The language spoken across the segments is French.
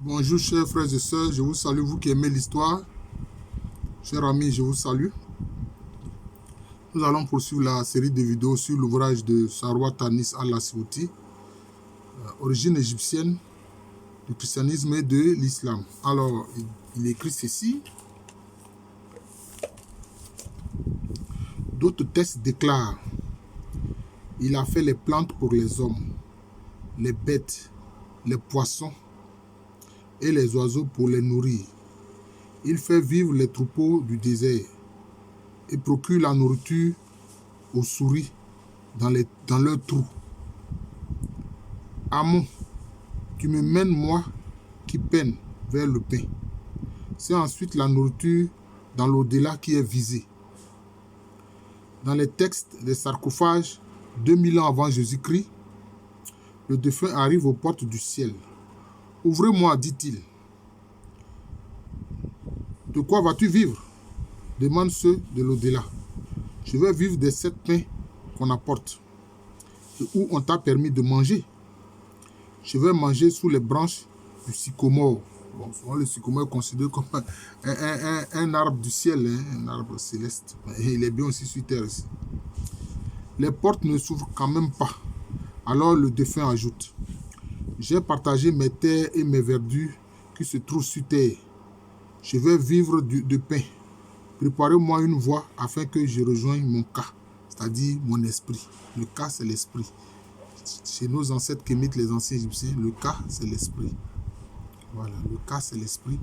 Bonjour chers frères et sœurs, je vous salue, vous qui aimez l'histoire. Chers amis, je vous salue. Nous allons poursuivre la série de vidéos sur l'ouvrage de Sarwa Tanis al-Asfouti, origine égyptienne du christianisme et de l'islam. Alors, il écrit ceci. D'autres textes déclarent: il a fait les plantes pour les hommes, les bêtes, les poissons et les oiseaux pour les nourrir. Il fait vivre les troupeaux du désert et procure la nourriture aux souris dans leurs trous. Amon, tu me mènes, moi qui peine, vers le pain. C'est ensuite la nourriture dans l'au-delà qui est visée. Dans les textes des sarcophages, 2000 ans avant Jésus-Christ, le défunt arrive aux portes du ciel. « Ouvrez-moi, dit-il. » « De quoi vas-tu vivre ?» demandent ceux de l'au-delà. « Je vais vivre des 7 pains qu'on apporte et où on t'a permis de manger. Je vais manger sous les branches du sycomore. » Bon, souvent le sycomore est considéré comme un arbre du ciel, un arbre céleste. Et il est bien aussi sur terre ici. Les portes ne s'ouvrent quand même pas. Alors le défunt ajoute: « J'ai partagé mes terres et mes verdures qui se trouvent sur terre. Je vais vivre de pain. Préparez-moi une voie afin que je rejoigne mon cas, c'est-à-dire mon esprit. » Le cas, c'est l'esprit. Chez nos ancêtres qu'émitent les anciens Égyptiens, le cas, c'est l'esprit. Voilà, le cas, c'est l'esprit.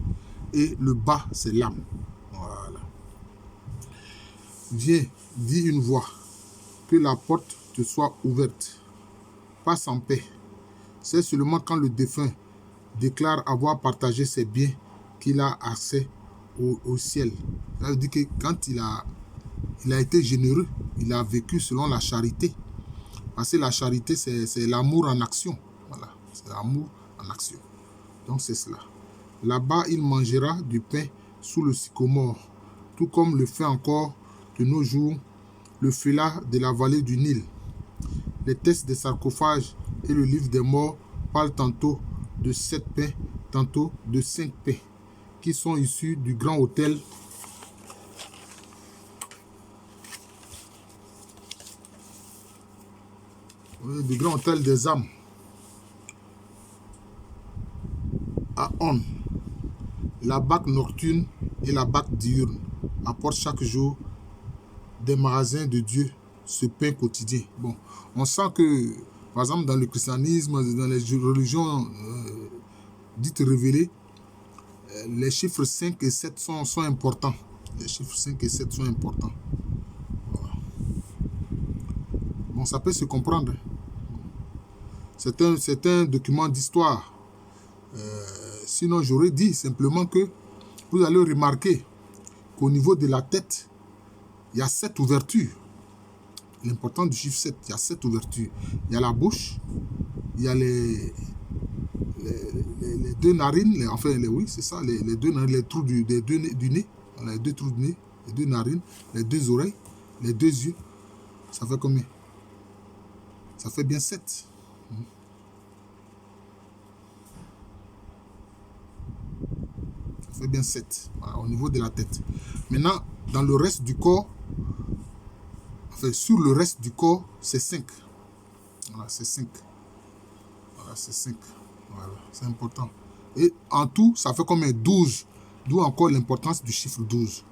Et le bas, c'est l'âme. Voilà. Viens, dis une voix, que la porte te soit ouverte. Passe en paix. C'est seulement quand le défunt déclare avoir partagé ses biens qu'il a accès au ciel. Ça veut dire que quand il a été généreux, il a vécu selon la charité. Parce que la charité, c'est l'amour en action. Voilà, c'est l'amour en action. Donc c'est cela. Là-bas, il mangera du pain sous le sycomore, tout comme le fait encore de nos jours le fela de la vallée du Nil. Les textes des sarcophages et le livre des morts parlent tantôt de 7 pains, tantôt de 5 pains, qui sont issus du grand autel des âmes à On. La Bac nocturne et la Bac diurne apportent chaque jour des magasins de Dieu ce pain quotidien. Bon, on sent que, par exemple, dans le christianisme, dans les religions dites révélées, les chiffres 5 et 7 sont importants. Les chiffres 5 et 7 sont importants. Voilà. Bon, ça peut se comprendre. C'est un document d'histoire. Sinon, j'aurais dit simplement que vous allez remarquer qu'au niveau de la tête, il y a 7 ouvertures. L'important du chiffre 7, il y a 7 ouvertures. Il y a la bouche, il y a les 2 narines, oui, c'est ça, les 2 narines, les trous du nez, les 2 trous du nez, les 2 narines, les 2 oreilles, les 2 yeux. Ça fait combien? Ça fait bien 7. Ça fait bien 7, voilà, au niveau de la tête. Maintenant, dans le reste du corps, sur le reste du corps, c'est 5. Voilà, c'est 5. Voilà, c'est 5. Voilà, c'est important. Et en tout, ça fait combien? 12. D'où encore l'importance du chiffre 12.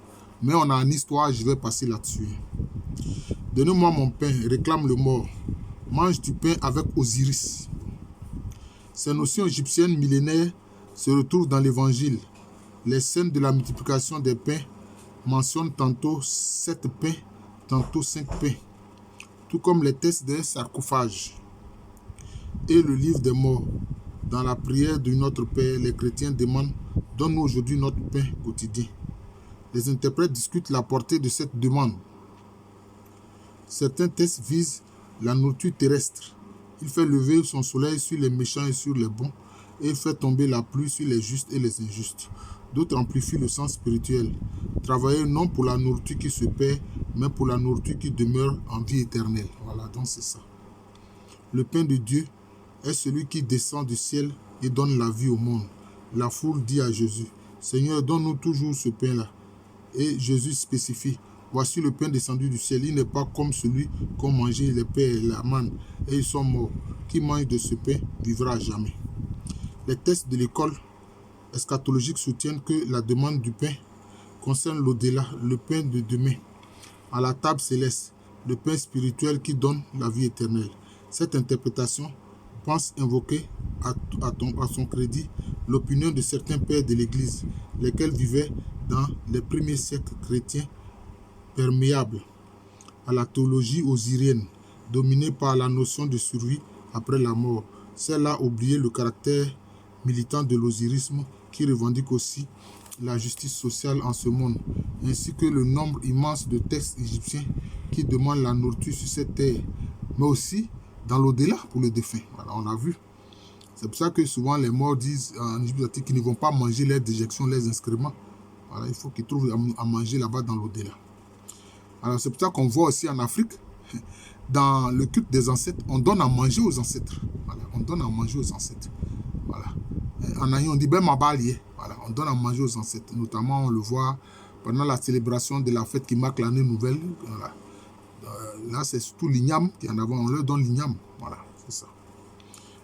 Mais on a une histoire, je vais passer là-dessus. Donnez-moi mon pain, réclame le mort. Mange du pain avec Osiris. Ces notions égyptiennes millénaires se retrouvent dans l'évangile. Les scènes de la multiplication des pains mentionnent tantôt 7 pains, tantôt 5 pains, tout comme les textes des sarcophages et le livre des morts. Dans la prière de notre Père, les chrétiens demandent: donne-nous aujourd'hui notre pain quotidien. Les interprètes discutent la portée de cette demande. Certains textes visent la nourriture terrestre. Il fait lever son soleil sur les méchants et sur les bons, et il fait tomber la pluie sur les justes et les injustes. D'autres amplifient le sens spirituel. Travailler non pour la nourriture qui se perd, mais pour la nourriture qui demeure en vie éternelle. Voilà, donc c'est ça. Le pain de Dieu est celui qui descend du ciel et donne la vie au monde. La foule dit à Jésus, « Seigneur, donne-nous toujours ce pain-là. » Et Jésus spécifie, « Voici le pain descendu du ciel. Il n'est pas comme celui qu'ont mangé les pères et la manne, et ils sont morts. Qui mange de ce pain vivra à jamais. » Les textes de l'école eschatologique soutiennent que la demande du pain concerne l'au-delà, le pain de demain, à la table céleste, le pain spirituel qui donne la vie éternelle. Cette interprétation pense invoquer à son crédit l'opinion de certains pères de l'Église, lesquels vivaient dans les premiers siècles chrétiens perméables à la théologie osirienne, dominée par la notion de survie après la mort. Celle-là oublié le caractère militant de l'osirisme qui revendique aussi la justice sociale en ce monde, ainsi que le nombre immense de textes égyptiens qui demandent la nourriture sur cette terre, mais aussi dans l'au-delà pour les défunts. Voilà, on a vu. C'est pour ça que souvent les morts disent en Égypte qu'ils ne vont pas manger leurs déjections, leurs excréments. Voilà, il faut qu'ils trouvent à manger là-bas dans l'au-delà. Alors c'est pour ça qu'on voit aussi en Afrique, dans le culte des ancêtres, on donne à manger aux ancêtres. Voilà, on donne à manger aux ancêtres. Voilà. En Aïe, on dit ben mabalier. Voilà, on donne à manger aux ancêtres. Notamment, on le voit pendant la célébration de la fête qui marque l'année nouvelle. Voilà. Là, c'est surtout l'igname qui est en avant. On leur donne l'igname. Voilà, c'est ça.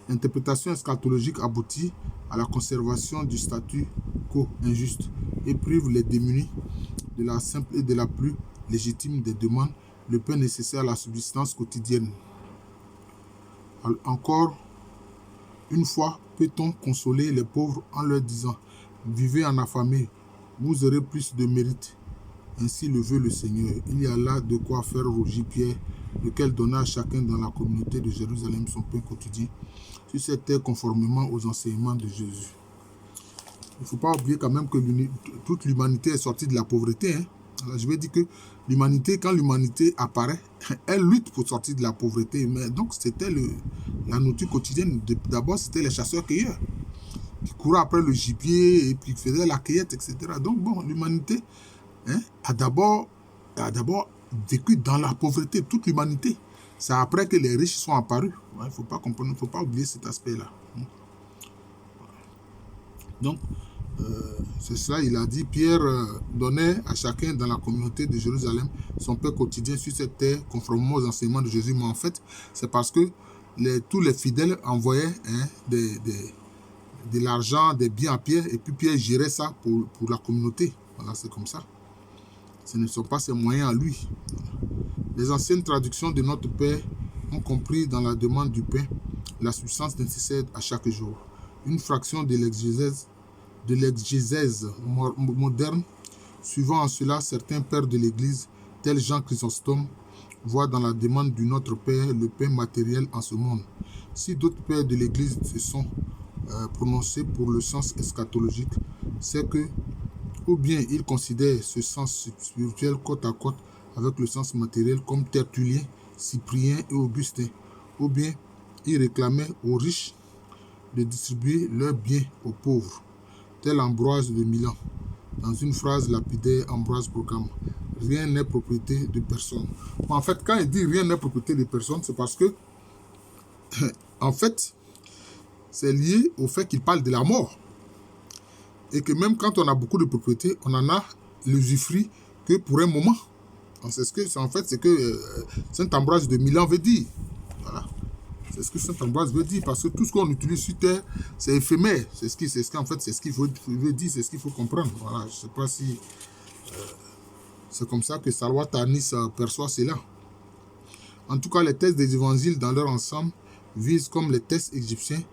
L'interprétation eschatologique aboutit à la conservation du statu quo injuste et prive les démunis de la simple et de la plus légitime des demandes, le pain nécessaire à la subsistance quotidienne. Encore une fois, peut-on consoler les pauvres en leur disant « Vivez en affamés, vous aurez plus de mérite. » Ainsi le veut le Seigneur. Il y a là de quoi faire rougir Pierre, lequel donna à chacun dans la communauté de Jérusalem son pain quotidien, sur cette terre conformément aux enseignements de Jésus. Il ne faut pas oublier quand même que toute l'humanité est sortie de la pauvreté. Alors, je vais dire que l'humanité, quand l'humanité apparaît, elle lutte pour sortir de la pauvreté. Mais donc, c'était la nourriture quotidienne. D'abord, c'était les chasseurs-cueilleurs qui couraient après le gibier et puis faisaient la cueillette, etc. Donc, bon, l'humanité a d'abord vécu dans la pauvreté, toute l'humanité. C'est après que les riches sont apparus. Il ne faut pas comprendre, il ne faut pas oublier cet aspect-là. Donc, c'est cela, il a dit, Pierre donnait à chacun dans la communauté de Jérusalem son pain quotidien sur cette terre, conformément aux enseignements de Jésus. Mais en fait, c'est parce que tous les fidèles envoyaient de l'argent, des biens à Pierre, et puis Pierre gérait ça pour la communauté. Voilà, c'est comme ça. Ce ne sont pas ses moyens à lui. Les anciennes traductions de notre Père ont compris dans la demande du pain la substance nécessaire à chaque jour. Une fraction de l'exégèse moderne, suivant en cela certains pères de l'Église, tels Jean Chrysostome, voient dans la demande du Notre Père le pain matériel en ce monde. Si d'autres pères de l'Église se sont prononcés pour le sens eschatologique, c'est que ou bien ils considèrent ce sens spirituel côte à côte avec le sens matériel comme Tertullien, Cyprien et Augustin, ou bien ils réclamaient aux riches de distribuer leurs biens aux pauvres, tel Ambroise de Milan. Dans une phrase lapidaire, Ambroise proclame « Rien n'est propriété de personne ». En fait, quand il dit « rien n'est propriété de personne », c'est parce que, en fait, c'est lié au fait qu'il parle de la mort. Et que même quand on a beaucoup de propriétés, on en a l'usufruit que pour un moment. C'est ce que Saint Ambroise de Milan veut dire. Voilà. C'est ce que Saint Ambroise veut dire, parce que tout ce qu'on utilise sur terre, c'est éphémère. C'est ce qu'il veut dire, c'est ce qu'il faut comprendre. Voilà. Je ne sais pas si c'est comme ça que Salwa Tarnis perçoit cela. En tout cas, les textes des évangiles dans leur ensemble visent, comme les textes égyptiens,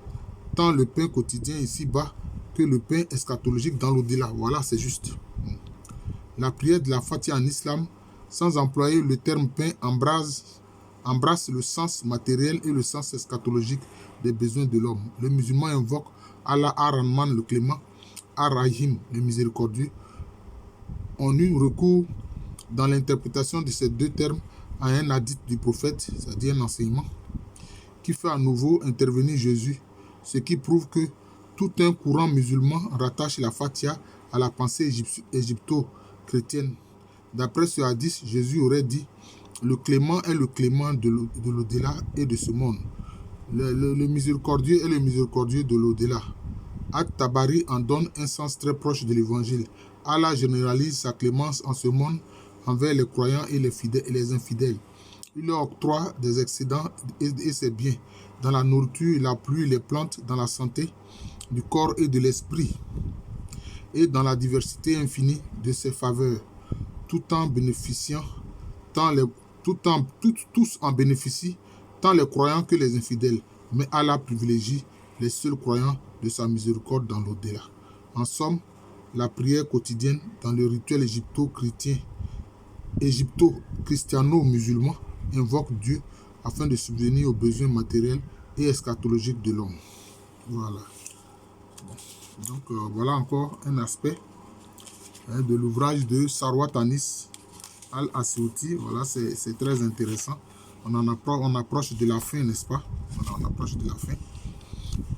tant le pain quotidien ici-bas que le pain eschatologique dans l'au-delà. Voilà, c'est juste. La prière de la Fatiha en islam, sans employer le terme pain, embrasse le sens matériel et le sens eschatologique des besoins de l'homme. Le musulman invoque Allah Ar-Rahman le clément, Ar-Rahim le miséricordieux. On eut recours dans l'interprétation de ces deux termes à un hadith du prophète, c'est-à-dire un enseignement, qui fait à nouveau intervenir Jésus, ce qui prouve que tout un courant musulman rattache la Fatiha à la pensée égypto-chrétienne. D'après ce hadith, Jésus aurait dit « Le clément est le clément de l'au-delà et de ce monde. Le miséricordieux est le miséricordieux de l'au-delà. At-Tabari en donne un sens très proche de l'évangile. Allah généralise sa clémence en ce monde envers les croyants et les infidèles. Il leur octroie des excédents et ses biens dans la nourriture, la pluie, les plantes, dans la santé du corps et de l'esprit, et dans la diversité infinie de ses faveurs, tout en bénéficiant, tous en bénéficient, tant les croyants que les infidèles, mais Allah privilégie les seuls croyants de sa miséricorde dans l'au-delà. En somme, la prière quotidienne dans le rituel égypto-christiano-musulman invoque Dieu afin de subvenir aux besoins matériels et eschatologiques de l'homme. Voilà. Donc voilà encore un aspect de l'ouvrage de Sarwat Anis Al-Asyouti. Voilà, c'est très intéressant. On approche de la fin, n'est-ce pas? Voilà, on approche de la fin.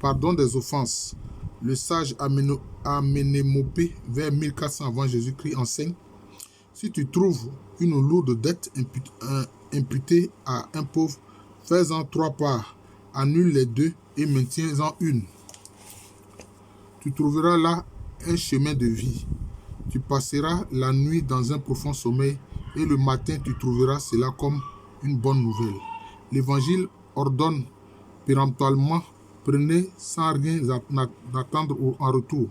Pardon des offenses. Le sage Amenémopé, vers 1400 avant Jésus-Christ, enseigne: si tu trouves une lourde dette imputée à un pauvre, fais-en 3 parts, annule les 2 et maintiens-en une. Tu trouveras là un chemin de vie. Tu passeras la nuit dans un profond sommeil et le matin tu trouveras cela comme une bonne nouvelle. L'Évangile ordonne péremptoirement: prenez sans rien attendre en retour.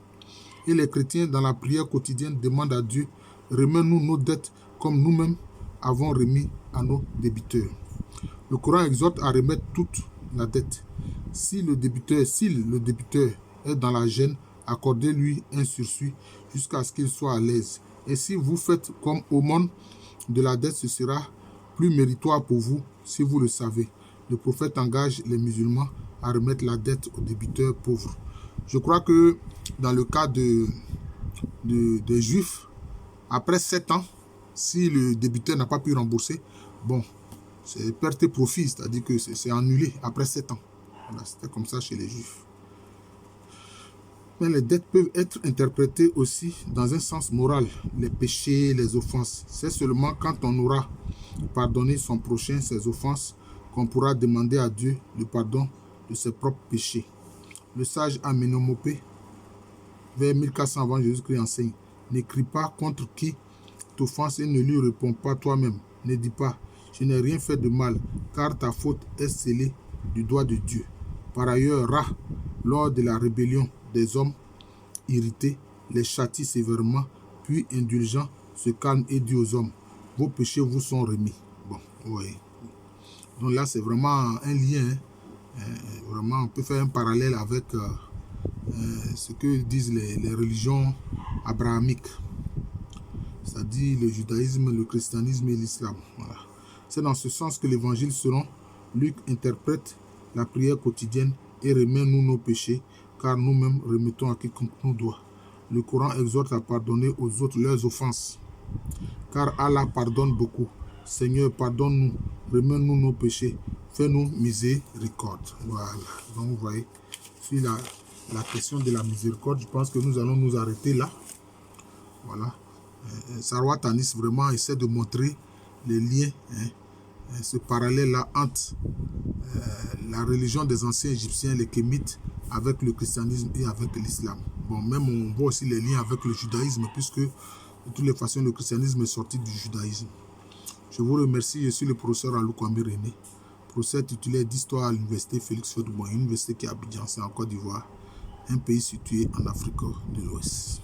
Et les chrétiens dans la prière quotidienne demandent à Dieu: remets-nous nos dettes comme nous-mêmes avons remis à nos débiteurs. Le Coran exhorte à remettre toute la dette. Si le débiteur est dans la gêne, accordez-lui un sursis jusqu'à ce qu'il soit à l'aise. Et si vous faites comme aumône de la dette, ce sera plus méritoire pour vous si vous le savez. Le prophète engage les musulmans à remettre la dette aux débiteurs pauvres. Je crois que dans le cas des Juifs, après 7 ans, si le débiteur n'a pas pu rembourser, bon, c'est perte et profit, c'est-à-dire que c'est annulé après 7 ans. Voilà, c'était comme ça chez les Juifs. Mais les dettes peuvent être interprétées aussi dans un sens moral, les péchés, les offenses. C'est seulement quand on aura pardonné son prochain ses offenses qu'on pourra demander à Dieu le pardon de ses propres péchés. Le sage Amenémopé, vers 1400 avant Jésus-Christ, enseigne: n'écris pas contre qui t'offense et ne lui réponds pas toi-même. Ne dis pas: je n'ai rien fait de mal, car ta faute est scellée du doigt de Dieu. Par ailleurs, Ra, lors de la rébellion des hommes irrités, les châtie sévèrement, puis indulgent, se calme et dit aux hommes: vos péchés vous sont remis. Bon, oui. Donc là, c'est vraiment un lien. Vraiment, on peut faire un parallèle avec ce que disent les religions abrahamiques, c'est-à-dire le judaïsme, le christianisme et l'islam. Voilà. C'est dans ce sens que l'évangile selon Luc interprète la prière quotidienne: et remets-nous nos péchés, car nous-mêmes remettons à quiconque nous doit. Le Coran exhorte à pardonner aux autres leurs offenses, car Allah pardonne beaucoup. Seigneur, pardonne-nous, remets-nous nos péchés, fais-nous miséricorde. Voilà. Donc vous voyez, sur la question de la miséricorde, je pense que nous allons nous arrêter là. Voilà. Sarwat Anis vraiment essaie de montrer les liens, ce parallèle-là entre la religion des anciens Égyptiens, les Kémites, avec le christianisme et avec l'islam. Bon, même on voit aussi les liens avec le judaïsme, puisque de toutes les façons, le christianisme est sorti du judaïsme. Je vous remercie, je suis le professeur Alou Kwame René, professeur titulaire d'histoire à l'université Félix Houphouët-Boigny, université qui est à Abidjan, c'est en Côte d'Ivoire, un pays situé en Afrique de l'Ouest.